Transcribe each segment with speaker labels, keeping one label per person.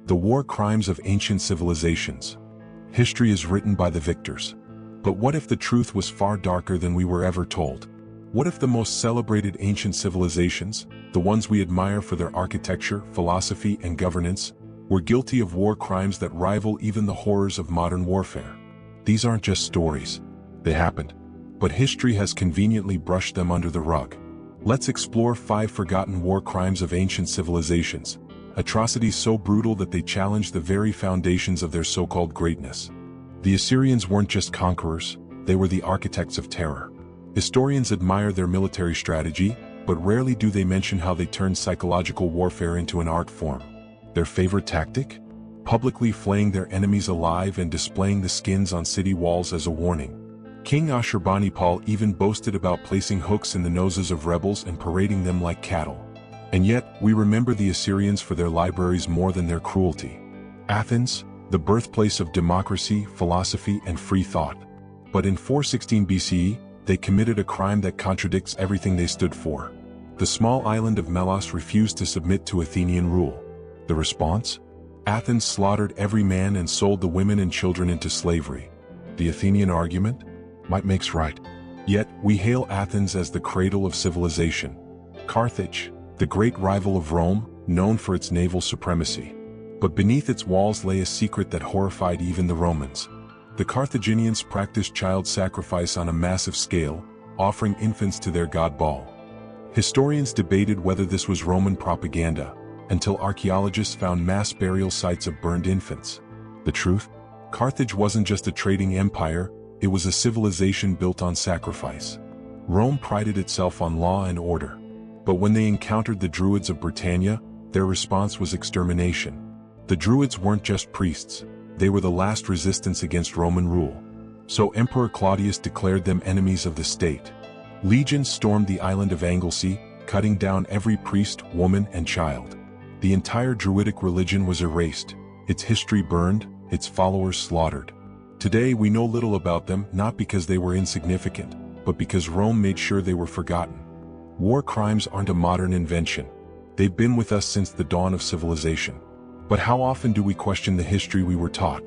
Speaker 1: The war crimes of ancient civilizations. History is written by the victors. But what if the truth was far darker than we were ever told? What if the most celebrated ancient civilizations, the ones we admire for their architecture, philosophy, and governance, were guilty of war crimes that rival even the horrors of modern warfare? These aren't just stories. They happened. But history has conveniently brushed them under the rug. Let's explore 5 forgotten war crimes of ancient civilizations, atrocities so brutal that they challenge the very foundations of their so-called greatness. The Assyrians weren't just conquerors, they were the architects of terror. Historians admire their military strategy, but rarely do they mention how they turned psychological warfare into an art form. Their favorite tactic? Publicly flaying their enemies alive and displaying the skins on city walls as a warning. King Ashurbanipal even boasted about placing hooks in the noses of rebels and parading them like cattle. And yet, we remember the Assyrians for their libraries more than their cruelty. Athens, the birthplace of democracy, philosophy, and free thought. But in 416 BCE, they committed a crime that contradicts everything they stood for. The small island of Melos refused to submit to Athenian rule. The response? Athens slaughtered every man and sold the women and children into slavery. The Athenian argument? Might makes right. Yet, we hail Athens as the cradle of civilization. Carthage, the great rival of Rome, known for its naval supremacy. But beneath its walls lay a secret that horrified even the Romans. The Carthaginians practiced child sacrifice on a massive scale, offering infants to their god Baal. Historians debated whether this was Roman propaganda, until archaeologists found mass burial sites of burned infants. The truth? Carthage wasn't just a trading empire, it was a civilization built on sacrifice. Rome prided itself on law and order. But when they encountered the Druids of Britannia, their response was extermination. The Druids weren't just priests, they were the last resistance against Roman rule. So Emperor Claudius declared them enemies of the state. Legions stormed the island of Anglesey, cutting down every priest, woman, and child. The entire Druidic religion was erased, its history burned, its followers slaughtered. Today we know little about them not because they were insignificant, but because Rome made sure they were forgotten. War crimes aren't a modern invention. They've been with us since the dawn of civilization. But how often do we question the history we were taught?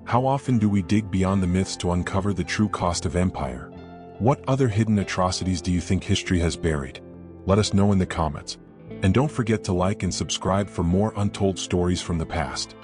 Speaker 1: How often do we dig beyond the myths to uncover the true cost of empire? What other hidden atrocities do you think history has buried? Let us know in the comments. And don't forget to like and subscribe for more untold stories from the past.